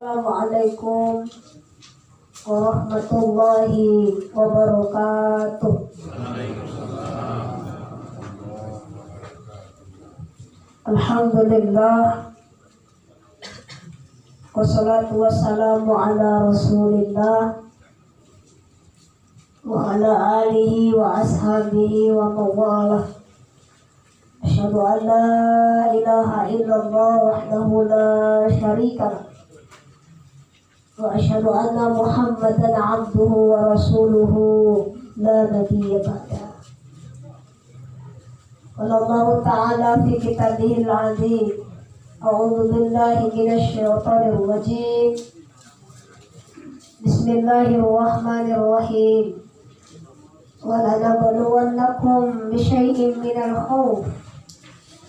Assalamualaikum warahmatullahi wabarakatuh. Alhamdulillah, wassalatu wassalamu ala rasulillah wa ala alihi wa ashabihi wa mawalah. Asyhadu an la ilaha illallah wahdahu la syarika lah wa asyhadu anna Muhammadan abduhu wa rasuluhu la nabiyya ba'dah. Qala Allah ta'ala fi kitabihil 'azim, a'udzu billahi minasy syaithanir rajim. Bismillahirrahmanirrahim. Wa lanabluwannakum bisyai'in minal khawf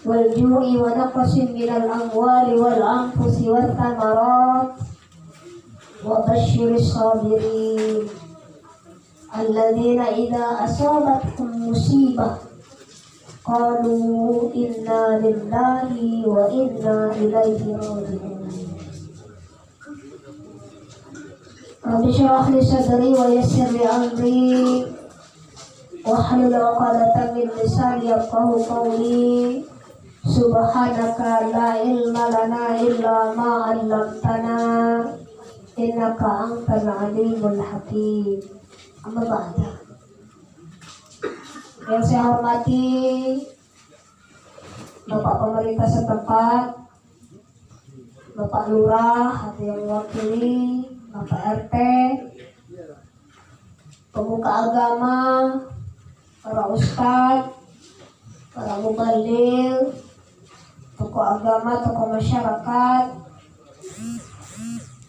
wal ju'i wa naqsin minal amwali wal anfusi wath thamarat wa basyiris sabirin alladzina idza asabatuhum musibah qalu inna lillahi wa inna ilaihi raji'un. Rabbi shrah li sadri wa yassir li amri wahlul 'uqdatam min lisani yafqahu qawli. Subhanaka la ilma lana illa ma 'allamtana innaka antal alimul hakim. Amma ba'da. Yang saya hormati Bapak Pemerintah setempat, Bapak Lurah atau yang mewakili, Bapak RT, pemuka agama, para ustadz, para mubaligh, tokoh agama, tokoh masyarakat,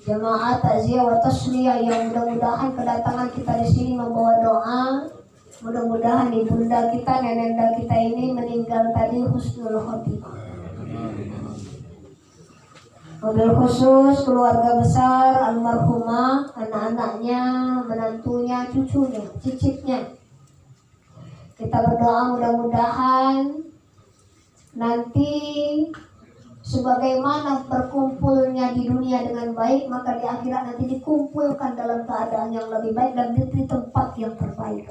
jemaah takziah wa tasliyah yang mudah-mudahan kedatangan kita di sini membawa doa. Mudah-mudahan ibunda kita, nenenda kita ini meninggal tadi husnul khotimah. Wabil khusus keluarga besar almarhumah, anak-anaknya, menantunya, cucunya, cicitnya. Kita berdoa mudah-mudahan nanti sebagaimana berkumpulnya di dunia dengan baik, maka di akhirat nanti dikumpulkan dalam keadaan yang lebih baik dan di tempat yang terbaik.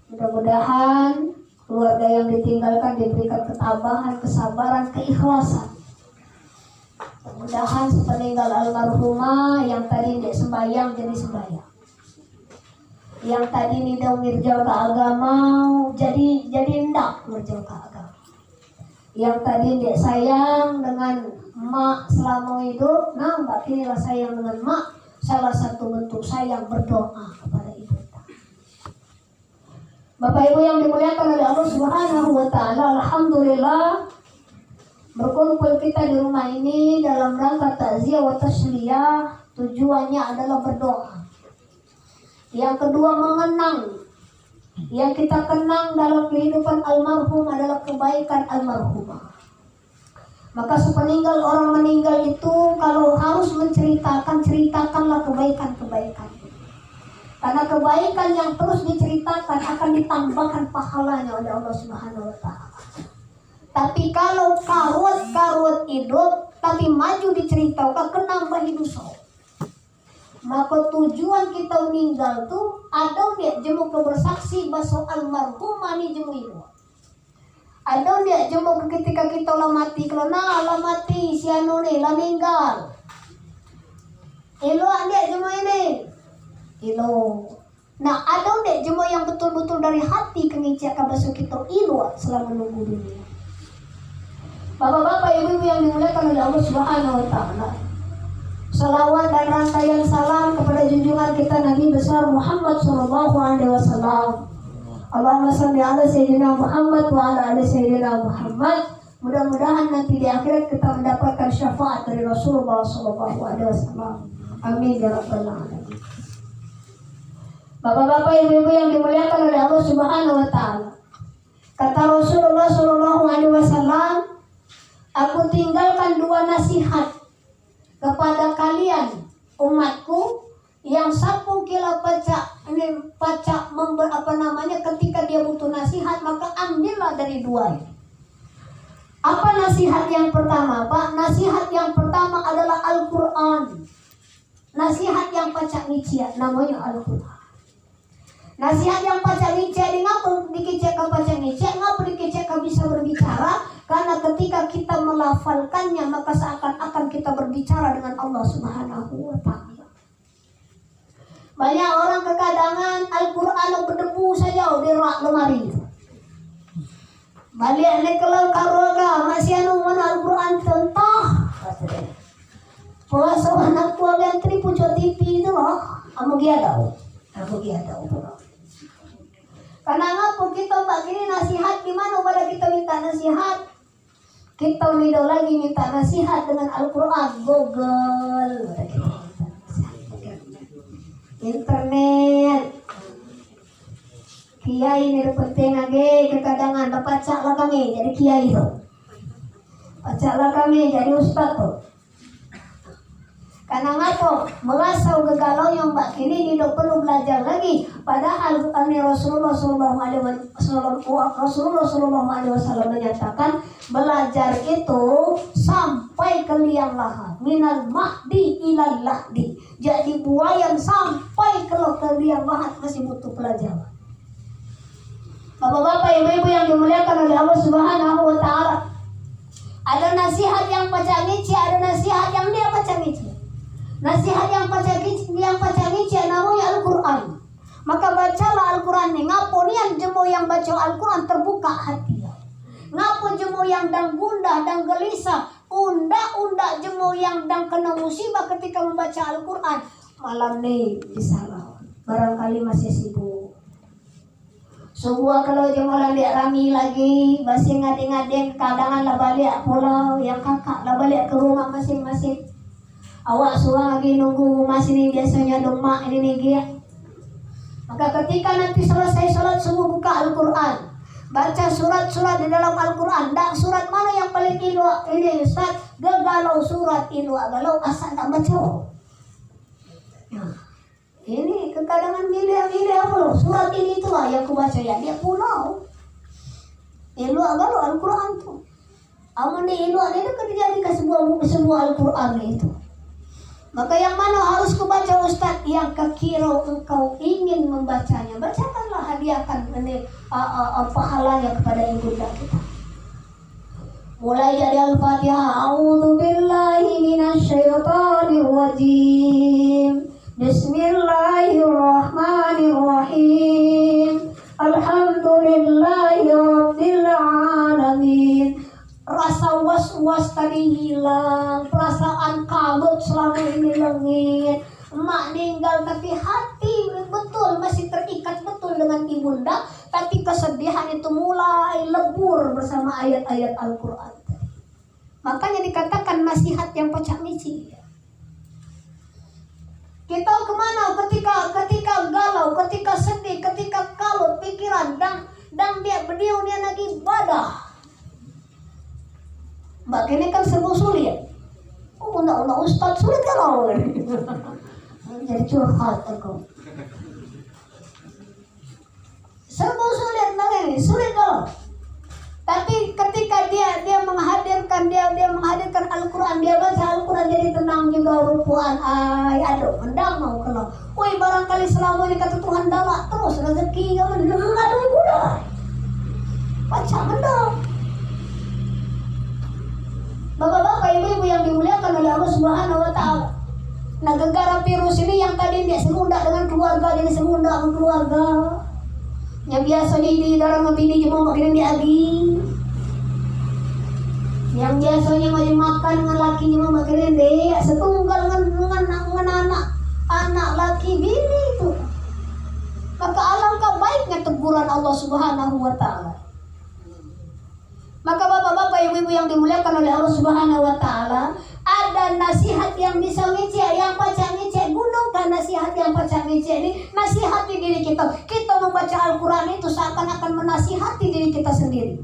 Mudah-mudahan keluarga yang ditinggalkan diberikan ketabahan, kesabaran, keikhlasan. Mudah-mudahan sepeninggal almarhumah yang tadi tidak sembahyang jadi sembahyang, yang tadi tidak mirjal ke agama jadi ndak mirjal ke agama, yang tadi tidak sayang dengan mak selama hidup, nah mbak kinilah sayang dengan mak. Salah satu bentuk sayang berdoa kepada ibu. Bapak Ibu yang dimuliakan oleh Allah Subhanahu wa taala, alhamdulillah berkumpul kita di rumah ini dalam rangka takziah wa tasliyah. Tujuannya adalah berdoa. Yang kedua mengenang. Yang kita kenang dalam kehidupan almarhum adalah kebaikan almarhumah. Maka sepeninggal orang meninggal itu kalau harus menceritakan, ceritakanlah kebaikan-kebaikan. Karena kebaikan yang terus diceritakan akan ditambahkan pahalanya oleh Allah Subhanahu wa taala. Tapi kalau karut hidup tapi maju diceritakan kenambah hidup so. Maka tujuan kita meninggal tuh ada dia jemu bersaksi bahwa almarhumah ni jemu itu. Ada dia jemu ketika kita lah mati, kalau lah mati si anu ni lah meninggal. Elo dia jemu ini. Ilo. Nah, ada dek jemaah yang betul-betul dari hati kengicak kabasuh kita ilo selama menunggu dunia. Bapak-bapak, ibu-ibu yang dimuliakan oleh Allah Subhanahu wa taala. Salawat dan rangkaian salam kepada junjungan kita Nabi besar Muhammad sallallahu alaihi wasallam. Allahumma shalli ala sayyidina Muhammad wa ala ali sayyidina Muhammad. Mudah-mudahan nanti di akhirat kita mendapatkan syafaat dari Rasulullah sallallahu alaihi wasallam. Amin ya rabbal alamin. Bapak-bapak, ibu-ibu yang dimuliakan oleh Allah Subhanahu wa taala. Kata Rasulullah sallallahu alaihi wasallam, aku tinggalkan dua nasihat kepada kalian umatku, yang sapu kila pacak ketika dia butuh nasihat maka ambillah dari dua ini. Apa nasihat yang pertama, Pak? Nasihat yang pertama adalah Al-Quran. Nasihat yang pacak nicia namanya Al-Quran. Nasihat yang pacak nicia ini ngapa dikecek ke pacak nicia? Ngapa dikecek ke bisa berbicara? Karena ketika kita melafalkannya maka seakan-akan kita berbicara dengan Allah Subhanahu wa Ta'ala. Banyak orang kekadangan Al-Quran berdebu saja di rak lemari. Balik ni kalau karoga masih anu mana Al-Quran contoh. Puasa anak tua yang tripu TV itu loh. Amu dia tahu. Karena ngapa kita mbak gini nasihat gimana pada kita minta nasihat? Kita udah lagi minta nasihat dengan Al-Quran. Google. Internet. Kiai ini penting lagi kekadangan dapat caklah kami jadi kiai itu. Pacaklah kami jadi ustaz tuh. Karena ngaco merasa gegalau yang mbak kini tidak perlu belajar lagi. Padahal Rasulullah Sallallahu Alaihi Wasallam menyatakan belajar itu sampai ke liang lahat, minal mahdi ilal lahdi. Jadi buayan sampai ke liang lahat masih butuh pelajaran. Bapak-bapak, ibu-ibu yang dimuliakan oleh Allah Subhanahu wa Ta'ala, ada nasihat yang pacak ngici, ada nasihat yang dia pacak ngici. Nasihat yang pacak ngici namanya Al-Quran. Maka bacalah Al-Quran ni. Ngapo nian jemu yang baca Al-Quran terbuka hati. Ngapo jemu yang dang gundah dan gelisah, unda jemu yang dang kena musibah ketika membaca Al-Quran. Malam ni disalah. Barangkali masih sibuk. Sebuah kalau jemaah lihat rami lagi, masih ngadeng-ngadeng, kadangan lah balik pulau, yang kakak lah balik ke rumah masing-masing. Awak suang lagi nunggu masih ni biasanya domak ini nih dia. Maka ketika nanti selesai sholat semua buka Al-Quran, baca surat-surat di dalam Al-Quran. Dan surat mana yang paling ilu ini Ustaz? Galau surat ilu galau asal tak baca. Ya. Ini kekadangan milih apa loh? Surat ini itulah yang aku baca ya. Dia pulau. Ilu galau Al-Quran tuh. Amun ni ilu ini kan dijadikan sebuah Al-Quran itu. Maka yang mana harus kubaca Ustaz? Yang kekira engkau ingin membacanya, bacakanlah, hadiahkan ini pahalanya kepada ibunda kita. Mulai dari Al-Fatihah. A'udzu billahi minasyaitonir rajim. Bismillahirrahmanirrahim. Alhamdulillahi rabbil alamin. Rasa was-was tadi hilang, perasaan kabut selama ini langit. Emak meninggal tapi hati betul masih terikat betul dengan ibunda, tapi kesedihan itu mulai lebur bersama ayat-ayat Al-Quran. Makanya dikatakan nasihat yang pacak ngici. Kita kemana ketika galau, ketika sedih, ketika kalut pikiran, dan dia lagi ibadah. Mbak kini kan serba sulit. Undang-undang Ustaz sulit kalau jadi curhat aku. Serba sulit ini, sulit kalau. Tapi ketika dia menghadirkan Al-Quran, dia baca Al-Quran jadi tenang juga rupuan. Aduh, mendang mau kalau. Woi, barangkali selama ini kata Tuhan dalak terus rezeki kamu aduh ibudah. Baca mendang. Bapak-bapak, ibu-ibu yang dimuliakan oleh Allah Subhanahu wa Ta'ala. Nah, gegara virus ini yang tadi dia serunda dengan keluarga, jadi serunda dengan keluarga. Yang biasanya di dalam bini cuma makin dia lagi. Yang biasanya mau makan dengan laki cuma makin dia setunggal dengan anak laki bini itu. Maka alangkah baiknya teguran Allah Subhanahu wa Ta'ala. Maka bapak-bapak, ibu-ibu yang dimuliakan oleh Allah Subhanahu wa Ta'ala, ada nasihat yang bisa ngecek, yang baca ngecek. Gunakan nasihat yang baca ngecek ini, nasihati diri kita. Kita membaca Al-Quran itu seakan-akan menasihati diri kita sendiri.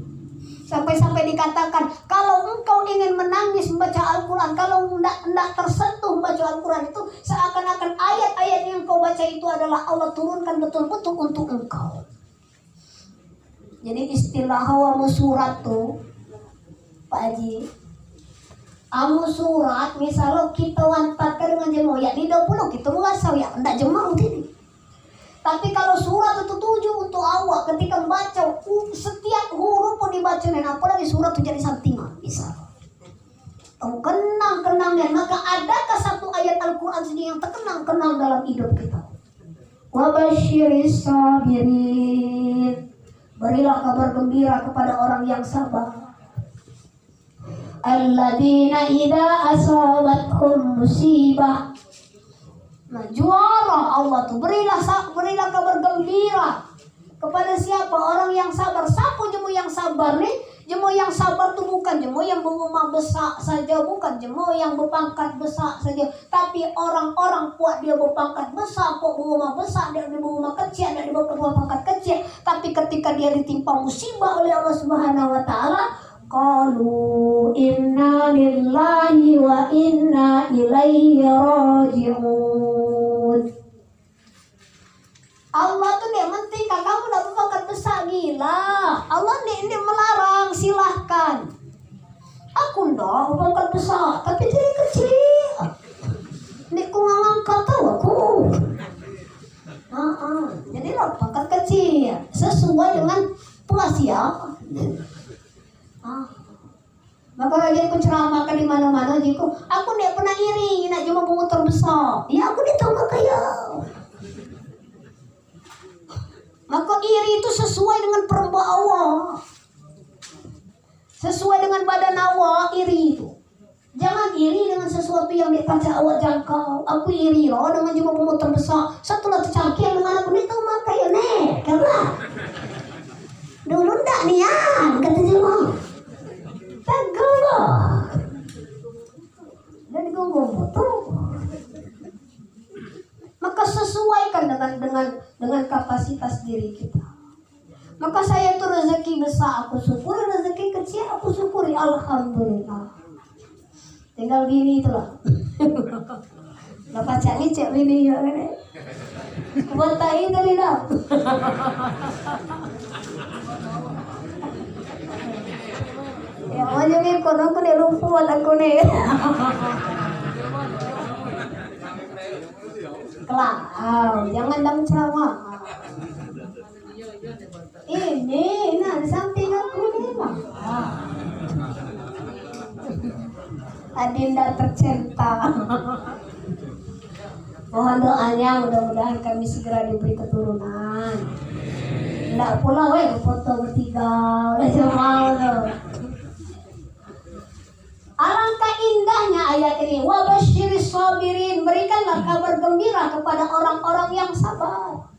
Sampai-sampai dikatakan, kalau engkau ingin menangis membaca Al-Quran, kalau tidak tersentuh membaca Al-Quran itu, seakan-akan ayat-ayat yang kau baca itu adalah Allah turunkan betul-betul untuk engkau. Jadi istilah hawa surat tuh Pak Haji. Amu surat misalnya kita wantatkan dengan jemau ya di 20 kita mengasau ya ndak jemau ini. Tapi kalau surat itu tujuh untuk awak ketika membaca setiap huruf pun dibaca dan apalagi surat itu jadi santingan bisa. Kenang-kenangnya maka adakah satu ayat Al-Quran sendiri yang terkenang-kenang dalam hidup kita? Wa basyiris sabirin. Berilah kabar gembira kepada orang yang sabar. Alladzina idza asabathum musibah. Nah, juara Allah tuh berilah kabar gembira kepada siapa? Orang yang sabar. Siapa jemu yang sabar nih? Jemu yang sabar tuh bukan jemu yang berumah besar saja, bukan jemu yang berpangkat besar saja, tapi orang-orang kuat dia berpangkat besar, kuat berumah besar, dia berumah kecil, dia berpangkat kecil, tapi ketika dia ditimpa musibah oleh Allah Subhanahu wa taala, qalu inna lillahi wa inna ilaihi raji'un. Allah tuh dia penting kamu udah berpangkat besar gila. Allah nih melarang silahkan. Aku ndak berpangkat besar tapi jadi kecil. Nih ku ngangkat tahu aku. Jadi lah pangkat kecil sesuai dengan penghasilan. Maka lagi aku ceramahkan di mana-mana jiku. Aku ndak pernah iri nak cuma pengutar besar. Ya aku ditambah kaya. Maka iri itu sesuai dengan perempuan Allah, sesuai dengan badan awak iri itu. Jangan iri dengan sesuatu yang dipaca awak jangkau. Aku iri loh dengan jumlah pemutar besar. Satu lah tercangkir dengan aku itu maka ya nek, karena dulu ndak nian kata jemaah. Tegal lah, dan gongong betul. Maka sesuaikan dengan kapasitas diri kita. Maka saya itu rezeki besar aku syukuri, rezeki kecil aku syukuri, alhamdulillah. Tinggal bini itulah. Lah pacarnya cek bini ya kan. Buat tai tadi dah. Ya aja nih kono aku nih lumpuh aku nih. Kelau, jangan dalam ceramah. Ini, nah di samping aku nih bang. Adinda tercinta. Mohon doanya, mudah-mudahan kami segera diberi keturunan. Nggak pula weh foto bertiga, udah mau tuh. Alangkah indahnya ayat ini. Wa basyiris sabirin, berikanlah kabar gembira kepada orang-orang yang sabar.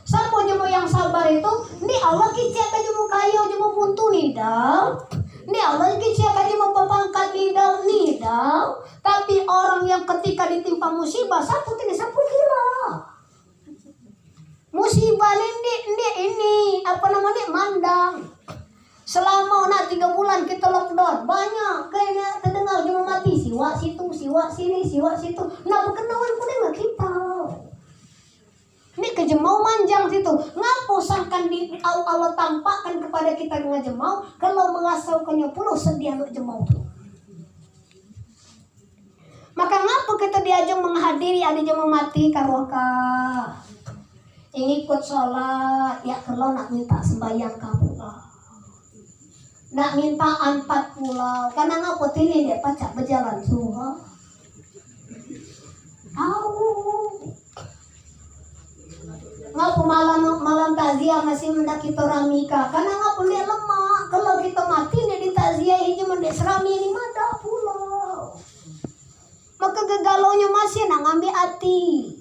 Siapa jemu yang sabar itu? Ni Allah kicik ka jemu kayo jemu buntu ni daw. Ni Allah kicik ka jemu papangkat ni daw ni daw. Tapi orang yang ketika ditimpa musibah, siapa gila. Musibah ini apa namanya mandang. Selama 3 bulan kita lockdown, banyak kayaknya terdengar cuma mati siwak situ, siwak sini, siwak situ. Nah berkenalan pun dengan kita. Ini kejemau manjang situ. Ngapo sangkan di Allah tampakkan kepada kita dengan jemau, kalau mengasaukannya puluh sedih untuk jemau tu. Maka ngapo kita diajak menghadiri ada jemau mati karoka. Yang ikut sholat, ya kalau nak minta sembahyang kamu lah. Nak minta 4 pulau, karena ngapa ini dia pacak berjalan suha. Ngapa malam takziah masih mendak kita ramika, karena ngapa dia lemah. Kalau kita mati dia di takziah ini mendak serami ini ada pulau. Maka gegalaunya masih nak ngambil hati.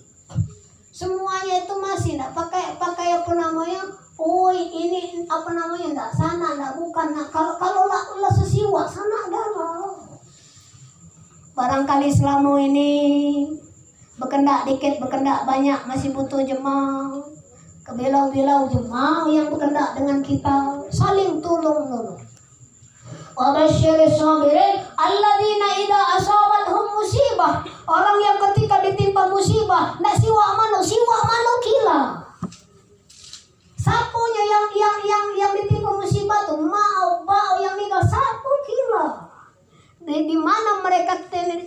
Semuanya itu masih nak pakai apa namanya. Ini apa namanya enggak sana enggak bukan nah, kalau lah sesiwa sana galau. Barangkali selama ini berkendak dikit berkendak banyak masih butuh jemaah. Kebilau-bilau jemaah yang berkendak dengan kita saling tolong. Wa basyiris sabirin alladzina idza asabathum musibah. Orang yang ketika ditimpa musibah nak siwa mano kila. Sapunya yang ditimpa musibah musibah tuh mau bau yang meninggal 1 kilo. Di mana mereka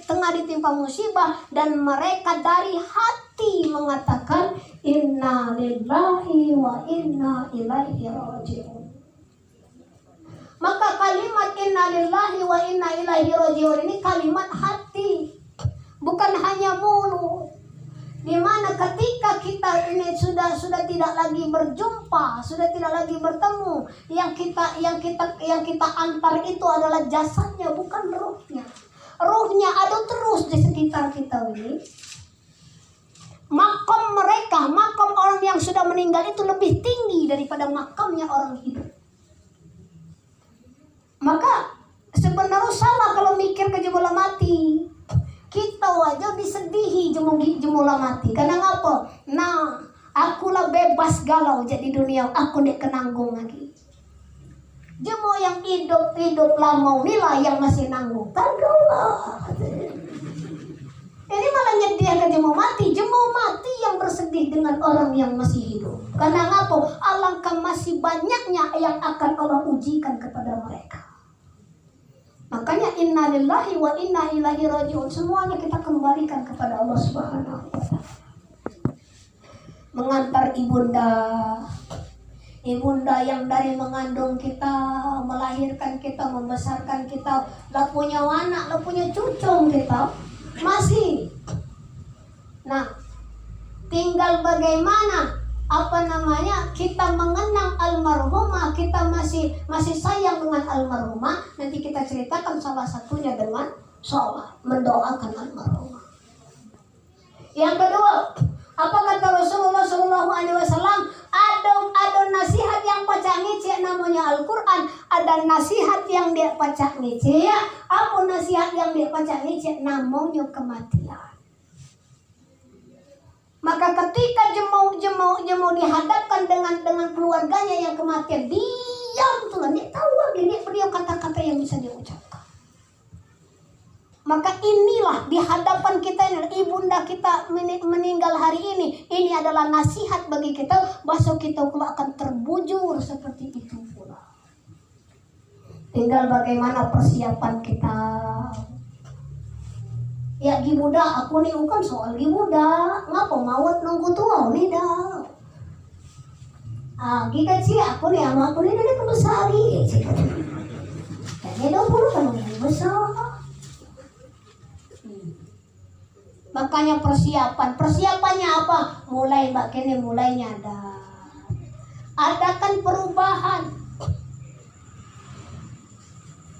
tengah ditimpa musibah dan mereka dari hati mengatakan inna lillahi wa inna ilaihi raji'un. Maka kalimat inna lillahi wa inna ilaihi raji'un ini kalimat hati, bukan hanya mulut. Dimana ketika kita ini sudah tidak lagi berjumpa, sudah tidak lagi bertemu, yang kita antar itu adalah jasadnya, bukan ruhnya. Ruhnya ada terus di sekitar kita ini. Makam mereka, makam orang yang sudah meninggal itu lebih tinggi daripada makamnya orang hidup. Maka sebenarnya salah kalau mikir ke jemula mati. Kita wajah disedihi jemula mati. Karena apa? Nah, akulah bebas galau jadi dunia, aku nek kenanggung lagi. Jemu yang hidup lama inilah yang masih nanggung. Tanggulah. Ini malah nyediakan ke jemu mati yang bersedih dengan orang yang masih hidup. Karena apa? Alangkah masih banyaknya yang akan Allah ujikan kepada mereka. Makanya inna lillahi wa inna ilaihi raji'un. Semuanya kita kembalikan kepada Allah Subhanahu wa ta'ala. Mengantar ibunda yang dari mengandung kita, melahirkan kita, membesarkan kita, lah punya anak, lah punya cucu kita masih. Nah, tinggal bagaimana kita mengenang almarhumah, kita masih sayang dengan almarhumah. Nanti kita ceritakan salah satunya dengan sholat, mendoakan almarhumah. Yang kedua, apa kata Rasulullah SAW? Ada nasihat yang baca ngece namanya Al-Quran, ada nasihat yang dia baca ngece. Apa nasihat yang dia baca ngece? Namanya kematian. Maka ketika jemu dihadapkan dengan keluarganya yang kematian, diam tuh, dia tahu lagi dia kata-kata yang bisa diucapkan. Maka inilah di hadapan kita, ibunda kita meninggal hari ini adalah nasihat bagi kita, bahwa kita akan terbujur seperti itu pula. Tinggal bagaimana persiapan kita. Ya gibuda, aku nih bukan soal gibuda, ngapa mawat nunggu tua nih dah. Gikat sih aku nih sama aku nih dari kebesari. Kayaknya 20 kan lebih besar. Makanya persiapannya apa? Mulai mbak Kene mulainya adakan perubahan.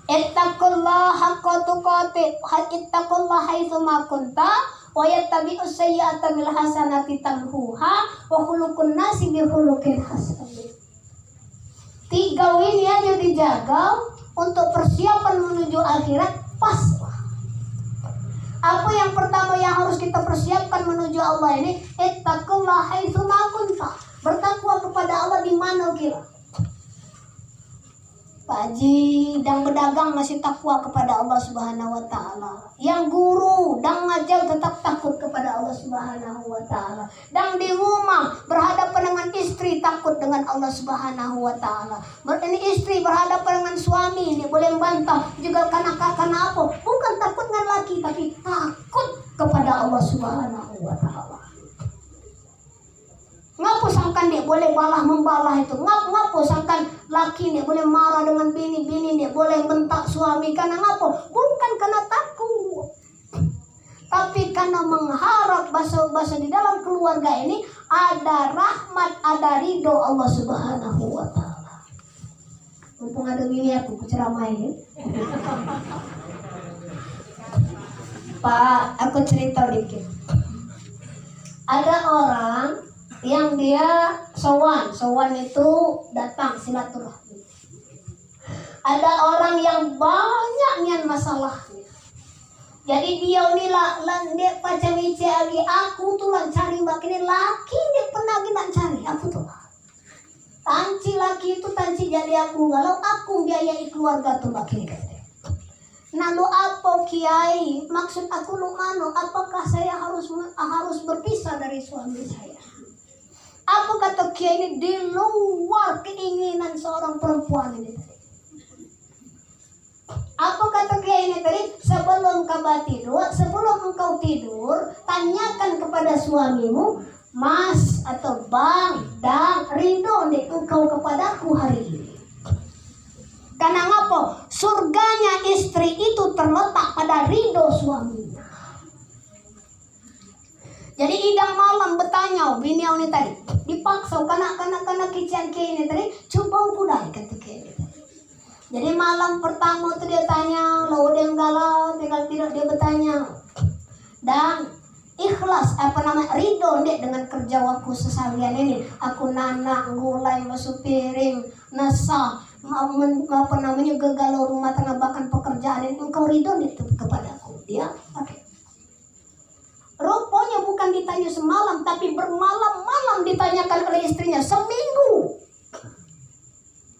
Ittaqullaha haqqa tuqatih, ittaqullaha haitsu ma kunta, wa yattabi'us sayyi'ata bil hasanati tamhuha, wa khuluqun nasi bi khuluqin hasan. 3 ini aja dijaga untuk persiapan menuju akhirat pas. Apa yang pertama yang harus kita persiapkan menuju Allah ini? Ittaqullaha haitsu ma kunta. Bertakwa kepada Allah di mana kira? Pak Haji dan berdagang masih takwa kepada Allah Subhanahu wa ta'ala. Yang guru dan ngajar tetap takut kepada Allah Subhanahu wa ta'ala. Dan di rumah berhadapan dengan istri takut dengan Allah Subhanahu wa ta'ala. Ini istri berhadapan dengan suami, dia boleh membantah juga karena apa? Bukan takut dengan laki, tapi takut kepada Allah Subhanahu wa ta'ala. Ngapu sangkan dia boleh membalah itu. Ngapu sangkan laki dia boleh marah dengan bini dia boleh bentak suami karena ngapu? Bukan karena takut, tapi karena mengharap bahasa di dalam keluarga ini ada rahmat, ada ridho Allah Subhanahu wa ta'ala. Mumpung ada bini aku ceramain. Pak, aku cerita dikit. Ada orang yang dia sowan itu datang silaturahmi. Ada orang yang banyaknya masalahnya. Jadi dia pacang ice lagi aku tuh cari mbak ini laki dia pernah kita cari aku tuh. Tanci laki itu tanci jadi aku kalau aku biayai keluarga tuh mbak ini kata. Nah lu apa kiai? Maksud aku lu mano? Apakah saya harus berpisah dari suami saya? Apa kata Kiai ini di luar keinginan seorang perempuan ini tadi. Apa kata Kiai ini tadi? Sebelum engkau tidur, tanyakan kepada suamimu, Mas atau Bang, dan ridho nih engkau kepadaku hari ini. Karena ngapa? Surganya istri itu terletak pada ridho suaminya. Jadi idang malam bertanya bini ini tadi, dipaksa karena kician Kiai ini tadi, coba kudai kata Kiai ini. Jadi malam pertama itu dia tanya, lo udah galau, tinggal tidur dia bertanya, dan ikhlas ridho dek dengan kerja aku sesalian ini. Aku nanak, gulai, masuk piring, nasa, galau rumah tangga bahkan pekerjaan ini. Engkau ridho dek kepadaku. Dia pakai. Rupanya bukan ditanya semalam, tapi bermalam-malam ditanyakan oleh istrinya seminggu.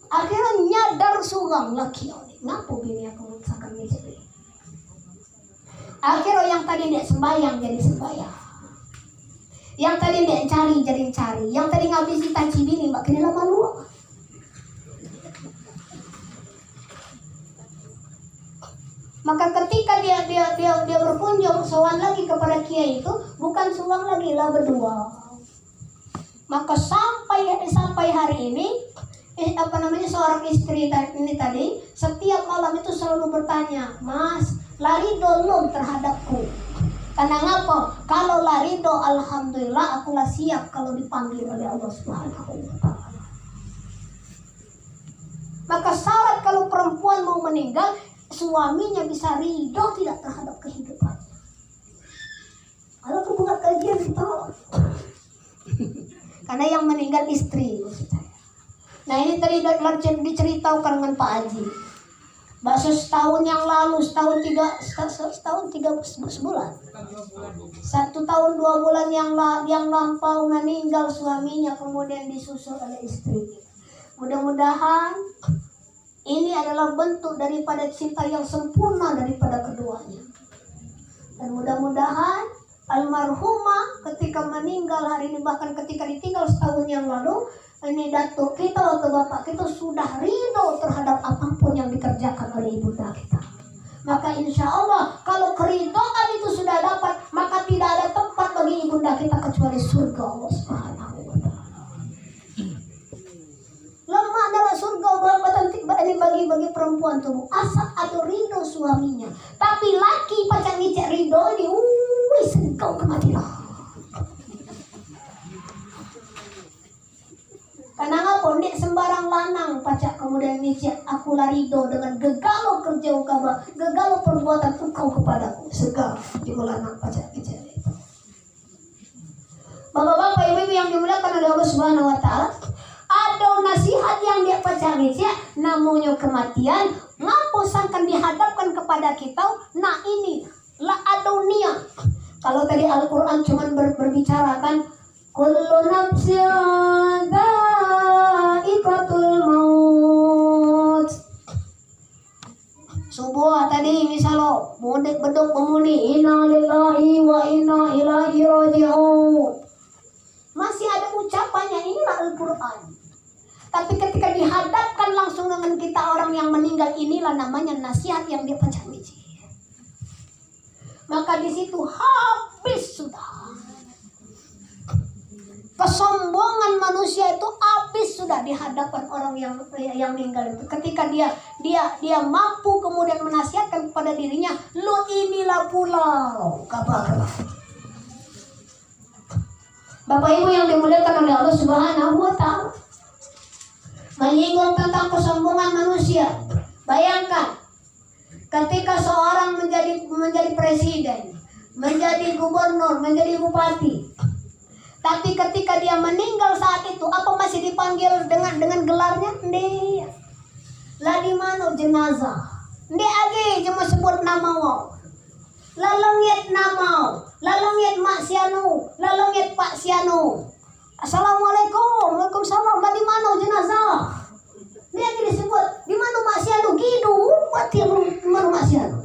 Akhirnya nyadar sugang laki ini. Ngapa bini aku mengusahkan ini? Akhirnya yang tadi dia sembayang jadi sembayang. Yang tadi dia cari jadi cari. Yang tadi ngabisi tanci bini mbak kini lama luang. Maka ketika dia berkunjung sowan lagi kepada Kiai itu, bukan suang lagi lah berdua. Maka sampai hari ini seorang istri ini tadi setiap malam itu selalu bertanya, Mas, lari dulu terhadapku. Karena ngapa? Kalau lari do, alhamdulillah akulah siap kalau dipanggil oleh Allah Subhanahu wa Ta'ala. Maka syarat kalau perempuan mau meninggal, suaminya bisa ridho tidak terhadap kehidupannya. Kalau aku buat kajian kita, karena yang meninggal istri maksudnya. Nah ini tadi diceritakan dengan Pak Haji. Bahasa setahun yang lalu, setahun tiga sebulan. 1 tahun 2 bulan yang lampau meninggal suaminya, kemudian disusul oleh istri. Mudah-mudahan ini adalah bentuk daripada cinta yang sempurna daripada keduanya. Dan mudah-mudahan almarhumah ketika meninggal hari ini, bahkan ketika ditinggal setahun yang lalu, ini datuk kita atau bapak kita sudah ridho terhadap apapun yang dikerjakan oleh ibunda kita. Maka insya Allah kalau keridhaan itu sudah dapat, maka tidak ada tempat bagi ibunda kita kecuali surga Allah Subhanahu wa Ta'ala. Lemah adalah surga ini bagi perempuan tubuh asal ada ridho suaminya. Tapi laki pacar ngicek ridho ini, engkau kematilah. Karena ngapa ndik sembarang lanang pacak kemudian ngicek aku larido dengan gegalo kerja ukaba, gegalo perbuatan engkau kepadaku segala juga lanang pacak ngicek itu. Bapak-bapak ibu-ibu yang dimuliakan oleh Allah Subhanahu wa Ta'ala, ada nasihat yang dia pacak ngicek namanya kematian. Ngapa sangkan dihadapkan kepada kita? Nah ini la adunia. Kalau tadi Al-Quran cuma berbicara kan kullu nafsin dha'iqatul maut. Subuh tadi misalnya mudik beduk pemuni inna lillahi wa inna ilaihi raji'un. Masih ada ucapannya, inilah Al-Quran. Tapi ketika dihadapkan langsung dengan kita orang yang meninggal, inilah namanya nasihat yang dia pecah biji. Maka di situ habis sudah. Kesombongan manusia itu habis sudah di hadapan orang yang meninggal itu. Ketika dia mampu kemudian menasihatkan kepada dirinya, lu inilah pulau kabar. Bapak Ibu yang dimuliakan oleh Allah Subhanahu wa Ta'ala, menyinggung tentang kesombongan manusia. Bayangkan ketika seorang menjadi presiden, menjadi gubernur, menjadi bupati. Tapi ketika dia meninggal saat itu, apa masih dipanggil dengan gelarnya? Nde. Lah di mana jenazah? Nde age cuma sebut nama wau. Lalongyet nama, lalongyet mak sianu, lalongyet pak sianu. Assalamualaikum, waalaikumsalam. Lah di mana jenazah? Dia lagi disebut di mana mak sianu gidu, mati di mana mak sianu.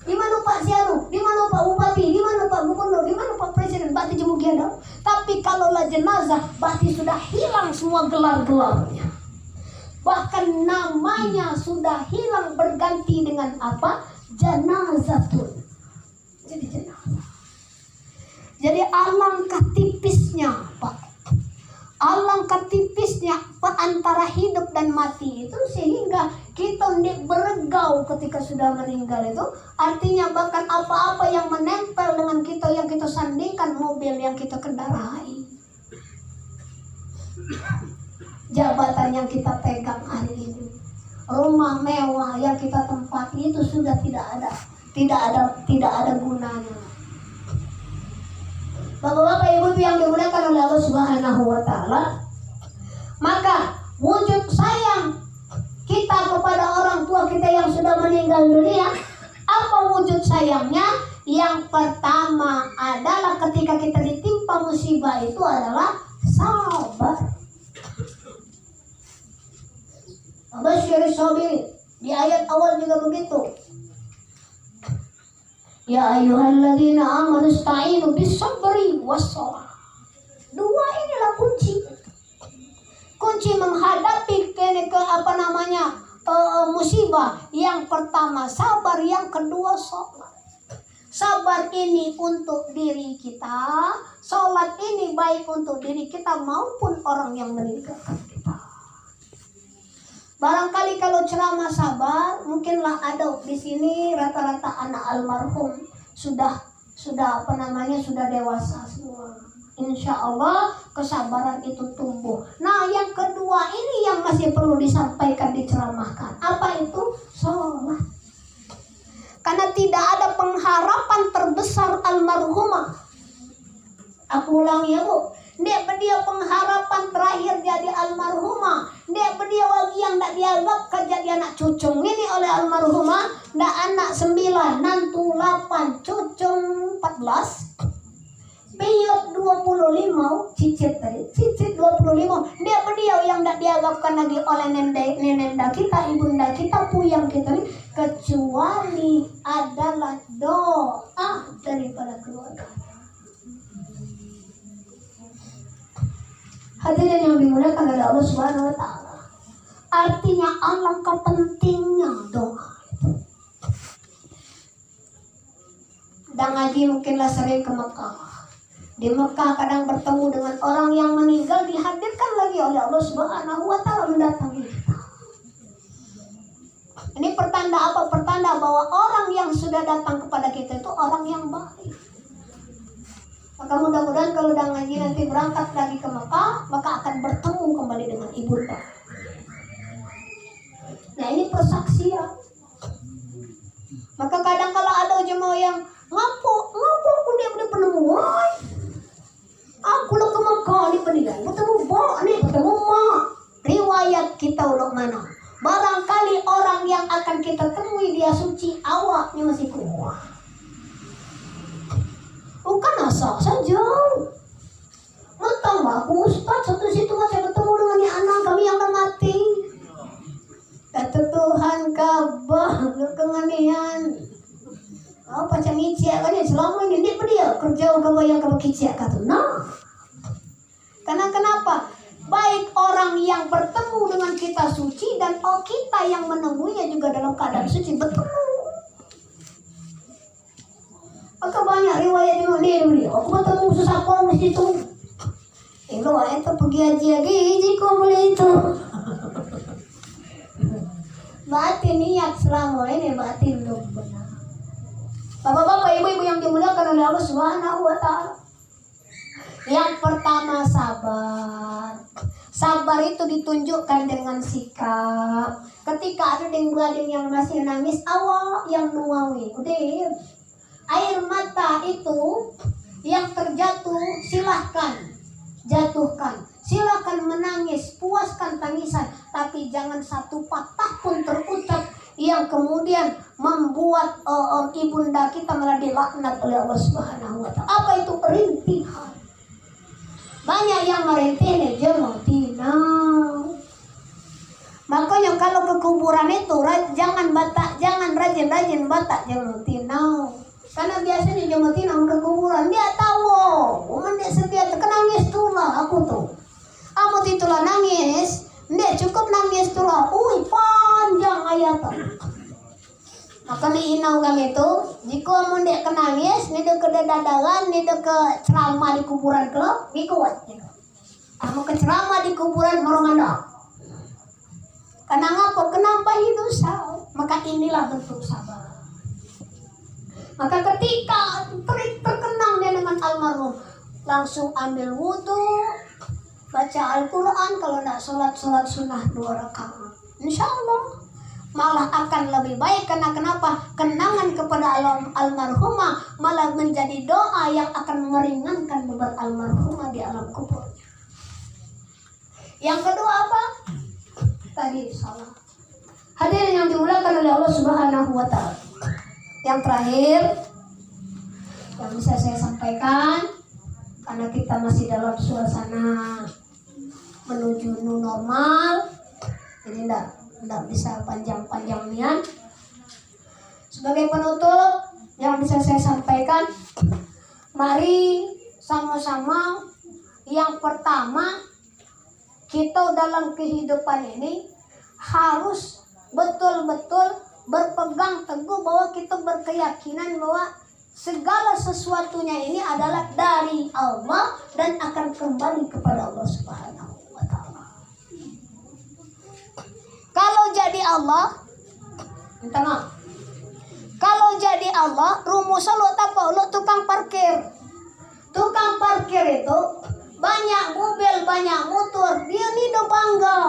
Di mana Pak Sianu, di mana Pak Bupati, di mana Pak Gubernur, di mana Pak Presiden, Pak Tijemugian. Tapi kalau lah jenazah, berarti sudah hilang semua gelar-gelarnya. Bahkan namanya sudah hilang, berganti dengan apa? Janazatun. Jadi jenazah. Jadi alangkah tipisnya, Pak. Alangkah tipisnya antara hidup dan mati itu, sehingga kita beregau ketika sudah meninggal itu. Artinya bahkan apa-apa yang menempel dengan kita, yang kita sandingkan, mobil yang kita kendarai, jabatan yang kita pegang hari ini, rumah mewah yang kita tempati, itu sudah tidak ada gunanya. Bapak-bapak, ibu-ibu yang dimuliakan oleh Allah Subhanahu wa taala, maka wujud sayang kita kepada orang tua kita yang sudah meninggal dunia, apa wujud sayangnya? Yang pertama adalah ketika kita ditimpa musibah itu adalah sabar. Basyirus sabirin, di ayat awal juga begitu. Ya ayyuhalladzina amanu ista'inu bis-sabri was-shalah. Dua inilah kunci menghadapi musibah. Yang pertama sabar, yang kedua sholat. Sabar ini untuk diri kita, sholat ini baik untuk diri kita maupun orang yang meninggalkan kita. Barangkali kalau ceramah sabar, mungkinlah ada di sini rata-rata anak almarhum sudah dewasa semua. Insya Allah kesabaran itu tumbuh. Nah, yang kedua ini yang masih perlu disampaikan, diceramahkan. Apa itu? Sholat. Karena tidak ada pengharapan terbesar almarhumah. Aku ulangi ya, Bu. Dia pengharapan terakhir jadi almarhumah. Dia lagi yang tak dianggap jadi anak cucung ini oleh almarhumah. Dak anak 9, nantu 8, cucung 14, piyut 25, cicit 25. Dia yang tak dianggapkan lagi oleh nenenda kita, ibunda kita, puyang kita, kecuali adalah doa daripada keluarga. Hadirin yang dimuliakan oleh Allah Subhanahu wa taala. Artinya alangkah pentingnya doa itu. Dan ngaji mungkinlah sering ke Mekah. Di Mekah kadang bertemu dengan orang yang meninggal, dihadirkan lagi oleh Allah Subhanahu wa taala mendatangi kita. Ini pertanda apa? Pertanda bahwa orang yang sudah datang kepada kita itu orang yang baik. Maka mudah-mudahan kalau udah ngaji nanti berangkat lagi ke Mekah, maka akan bertemu kembali dengan ibunda. Nah, ini persaksian. Maka kadang kalau ada jemaah yang ngapo aku dia penemu, aku lo ke Mekah ni penilai, bertemu bertemu mak. Riwayat kita ulok mana? Barangkali orang yang akan kita temui dia suci, awaknya masih kuat. Bukan asal saja. Mentang aku Ustaz satu situ saya bertemu dengan anak kami yang akan mati. Kata Tuhan kabah kekenganian. Apa macam icik kan ya selama ini dia kerja yang kamu kicik kata. Nah. Karena kenapa? Baik orang yang bertemu dengan kita suci dan kita yang menemuinya juga dalam keadaan suci bertemu. Maka banyak riwayat ini aku bertemu sesapuan di situ. Itu pergi haji kau boleh itu. Batin niat selama ini batin belum benar. Bapak-bapak, ibu-ibu yang dimuliakan oleh Allah Subhanahu wa taala. Yang pertama sabar. Sabar itu ditunjukkan dengan sikap. Ketika ada gading yang masih nangis, awak yang nuawi. Udah. Air mata itu yang terjatuh silahkan jatuhkan, silahkan menangis, puaskan tangisan, tapi jangan satu patah pun terucap yang kemudian membuat ibunda kita malah dilaknat oleh Allah Subhanahu wa taala. Apa itu? Rintihan. Banyak yang merintih jemaah tinau. Makanya kalau ke kuburan itu jangan rajin-rajin batak jemaah tinau. Karena biasanya jemaah tinau ke kuburan dia tahu, dia setia kenangis tulah aku atau maka diinau kami itu jika mau dek kenangis ni dek ke dadagan ni dek ke ceramah di kuburan kelop ni kuat kamu ke ceramah di kuburan moronganda karena ngapa kenapa hidup dosa maka inilah bentuk sabar maka ketika terkenang dia dengan almarhum langsung ambil wudhu baca Al-Quran kalau tidak sholat sunnah 2 rakaat insya Allah malah akan lebih baik karena kenapa? Kenangan kepada almarhumah malah menjadi doa yang akan meringankan beban almarhumah di alam kuburnya. Yang kedua apa? Tadi salah. Hadirin yang dimuliakan oleh Allah Subhanahu wa taala. Yang terakhir yang bisa saya sampaikan karena kita masih dalam suasana menuju new normal. Jadi tidak bisa panjang-panjang nian. Sebagai penutup yang bisa saya sampaikan, mari sama-sama yang pertama kita dalam kehidupan ini harus betul-betul berpegang teguh bahwa kita berkeyakinan bahwa segala sesuatunya ini adalah dari Allah dan akan kembali kepada Allah Subhanahu wa taala. Kalau jadi Allah, minta maaf. Kalau jadi Allah, rumus lo apa? Lo tukang parkir. Tukang parkir itu banyak mobil, banyak motor, dia nih do bangga.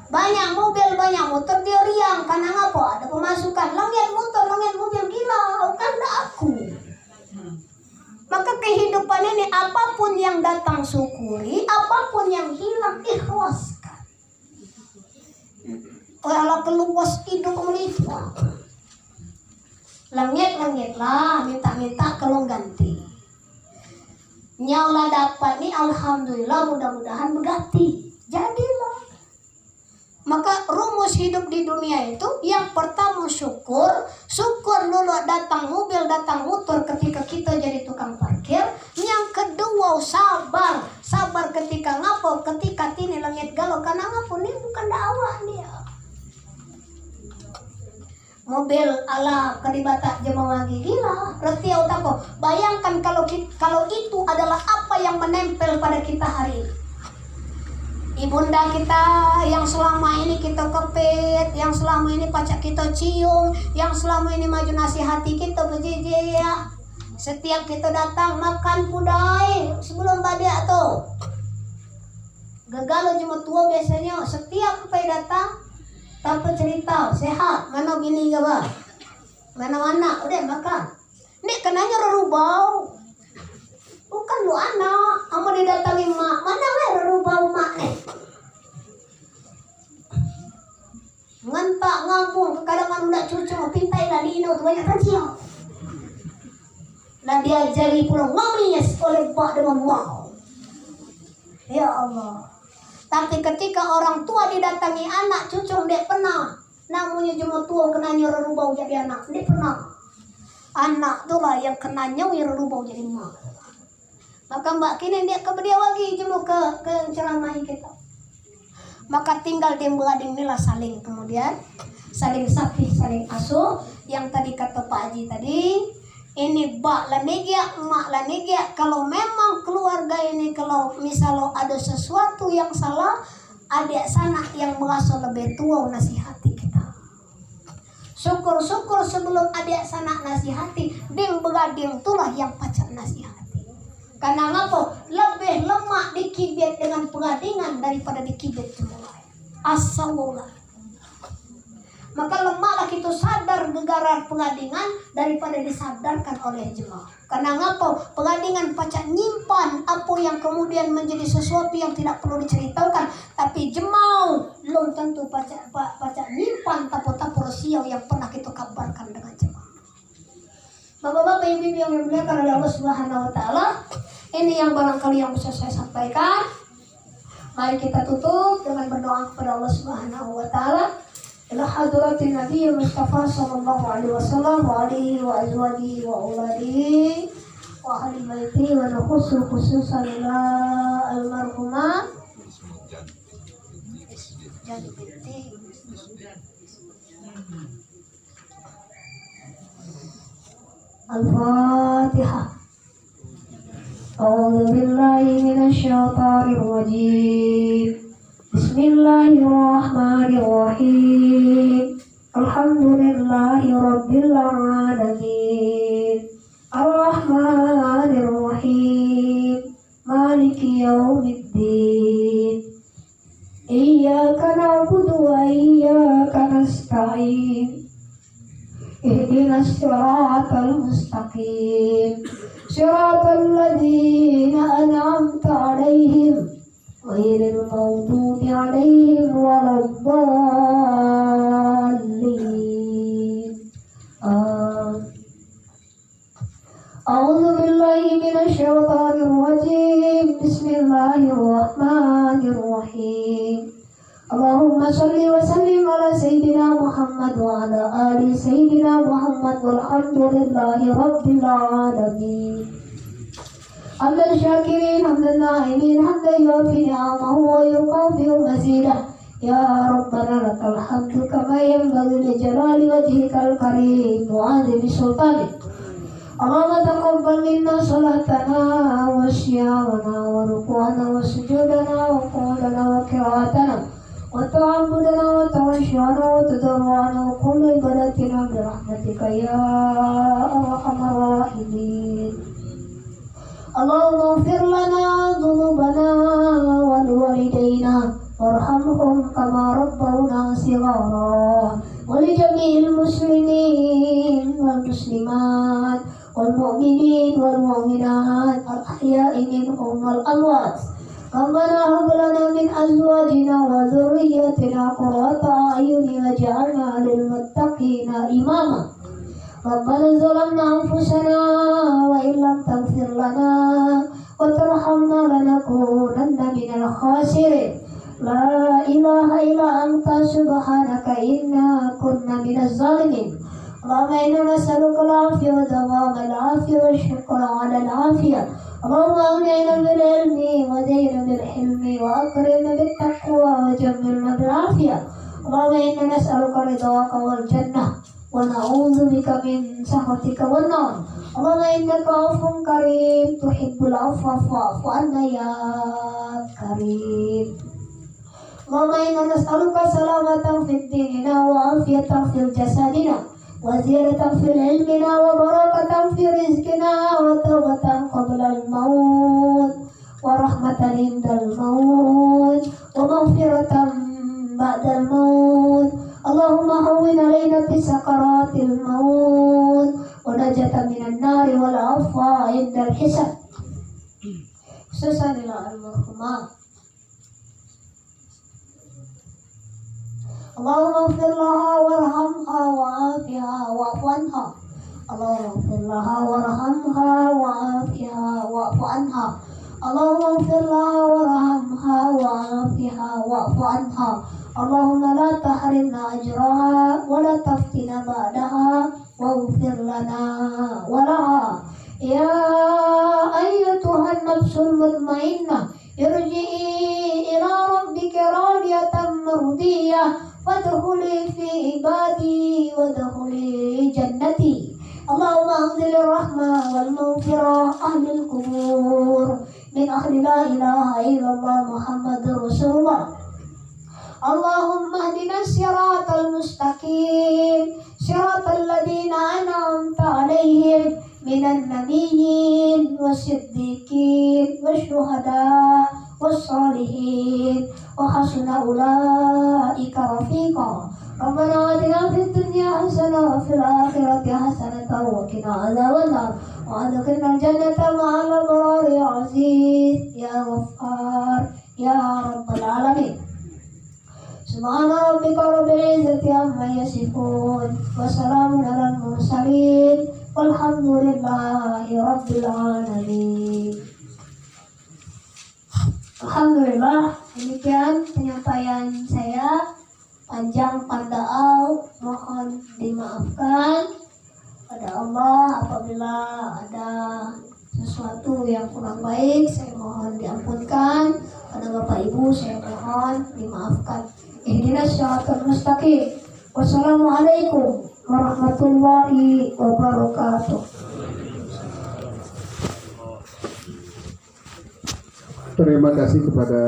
Banyak mobil, banyak motor, dia riang. Karena ngapa? Ada pemasukan. Langit motor, langit mobil, gila. Kan aku. Maka kehidupan ini apapun yang datang syukuri, apapun yang hilang ikhlaskan. Kalau keluas hidup melipah. Langit-langit lah, minta-minta kalau ganti. Nyawa dapat nih, alhamdulillah, mudah-mudahan berganti. Jadilah. Maka rumus hidup di dunia itu yang pertama syukur. Syukur dulu datang mobil, datang motor ketika kita jadi tukang parkir. Yang kedua sabar. Sabar ketika ngapa? Ketika tini langit galau. Karena ngapa? Ini bukan dakwah dia. Mobil ala keribata jemaah gila. Berarti apa? Bayangkan kalau itu adalah apa yang menempel pada kita hari ini. Ibunda kita yang selama ini kita kepit, yang selama ini pacak kita cium, yang selama ini maju nasihati kita berjeje ya. Setiap kita datang makan pudai sebelum badia tuh. Gagal cuma tua biasanya setiap sampai datang tanpa cerita sehat mana bini gak bah mana anak udah makan nih kenanya rerubau bukan lu anak kamu didatangi mak mana rerubau mak nih ngentak ngampung kadang udah cucu pintai lah di ino banyak kecil dan diajari pulang ngomongnya oleh pak dengan mau ya Allah. Tapi ketika orang tua didatangi anak cucu dia pernah namanya cuma tua kena nyerubau jadi anak dia pernah anak tuh lah yang kena nyerubau jadi mak maka mbak kini dia kebedia lagi cuma ke ceramahi kita maka tinggal dia belading inilah saling kemudian saling sapi saling asuh yang tadi kata Pak Haji tadi ini bak lanigia, emak lanigia. Kalau memang keluarga ini kalau misalnya ada sesuatu yang salah, adik sanak yang merasa lebih tua nasihati kita. Syukur-syukur sebelum adik sanak nasihati, ding begading itulah yang pacar nasihati. Karena ngapa? Lebih lemak dikibet dengan pegadingan daripada dikibet jemulai. As-sallallahu. Maka lemaklah kita sadar gegara pengadingan daripada disadarkan oleh jemaah. Karena ngapa? Pengadingan pacak nyimpan apa yang kemudian menjadi sesuatu yang tidak perlu diceritakan. Tapi jemaah belum tentu pacak nyimpan tapu-tapu rahasia yang pernah kita kabarkan dengan jemaah. Bapak-bapak, ibu-ibu yang dimuliakan oleh Allah Subhanahu wa taala, ini yang barangkali yang bisa saya sampaikan. Mari kita tutup dengan berdoa kepada Allah Subhanahu wa taala. Ila hadratin Nabi Mustafa sallallahu alaihi wasallam wa alihi wa azwajihi wa auladihi wa ahli baiti wa khususan ila almarhumah jadi binti Al-Fatihah. A'udzu billahi minasyaitonir rajim. Bismillahirrahmanirrahim. Alhamdulillahi rabbil alamin. Ar-Rahmanir Rahim. Maliki yaumiddin. Iyyaka na'budu wa iyyaka nasta'in. Ihdinas siratal mustaqim. Siratal ladzina an'amta 'alaihim ghairil maghdubi 'alaihim waladdallin. A'udzu billahi minasyaitonir rajim. Bismillahirrahmanirrahim. Allahumma shalli wa sallim ala sayyidina Muhammad wa ala ali sayyidina Muhammad walhamdulillahi rabbil alamin. Hamdan syakirin, hamdan na'imin, hamdan yuafi ni'amahu wa yukafi'u mazidah. Ya Rabbana lakal hamdu kama yanbaghi li jalali wajhikal karim wa 'azimi sultanik. Allahumma taqabbal minna salatana wa siyamana wa ruku'ana wa sujudana wa qawlana wa qira'atana wa ta'abbudana wa tawashshana wa tadarru'ana wa kullu ibadatina bi rahmatika ya arhamar rahimin. Allahumma ighfir lana dhunubana wa liwalidayna warhamhum kama rabbawna shighara wa li jami'il muslimin wal muslimat wal mu'minin wal mu'minat al ahya'i minhum wal amwat. Rabbana hab lana min azwajina wa dhurriyyatina qurrata a'yunin waj'alna lil muttaqina imama. Rabbana zalamna anfusana wa illam taghfir lana wa tarhamna lanakunanna minal khasirin. La ilaha illa anta subhanaka inna kunna minaz zalimin. Allahumma inna nas'aluka al-'afiyata wa dawama al-'afiyati wa syukra 'ala al-'afiyah. Allahumma aghnina bil ilmi wa zayyinna bil hilmi wa akrimna bit taqwa wa jammilna bil 'afiyah. Allahumma inna nas'aluka ridhaka wal jannah wa na'udzu bika min sakhatika wan nar. Allahumma innaka 'afuwwun karim tuhibbul 'afwa fa'fu 'anna ya karim. Allahumma inna nas'aluka salamatan fid dinina wa 'afiyatan fil jasadina wa ziyadatan fil ilmina wa barakatan fi rizqina wa tawbatan qabla al-maut wa rahmatan indal maut wa maghfiratan ba'da al-maut. Allahumma hawwin 'alaina fi sakaratil maut wa najatan minan nari wal 'afwa indal hisab. Khususan ila al-marhumah. Allahumma ighfir laha warhamha wa'afiha wa'fu anha. Allahumma ighfir laha warhamha wa'afiha wa'fu anha. Allahumma ighfir laha warhamha wa'afiha wa'fu anha. Allahumma la tahrimna ajraha wa la taftina ba'daha waghfir lana wa laha. Ya ayyatuhan nafsul mutmainnah irji'i ila rabbika radiyatan mardiyah fadkhuli fi ibadi wadkhuli jannati. Allahumma anzil rahmah wal maghfirah ahlil kubur min ahli la ilaha illallah Muhammadur Rasulullah. Allahumma hdina siratal mustaqim siratal ladzina an'amta 'alaihim minan nabiyyin wasiddiqin wasyuhada wassalihin wa hasuna ulaika rafiqa. Rabbana atina fid dunya hasanah wa fil akhirati hasanah wa qina adzabannar wa adkhilnal jannata ma'al abrari ya aziz ya ghaffar ya rabbal alamin. Subhana rabbika rabbil izzati amma yasifun wa salamun alal mursalin walhamdulillahi rabbil alamin. Alhamdulillah, demikian penyampaian saya. Panjang pandaal, mohon dimaafkan pada Allah. Apabila ada sesuatu yang kurang baik, saya mohon diampunkan. Pada Bapak Ibu, saya mohon dimaafkan. Ihdinas siratal mustaqim Wassalamualaikum warahmatullahi wabarakatuh. Terima kasih kepada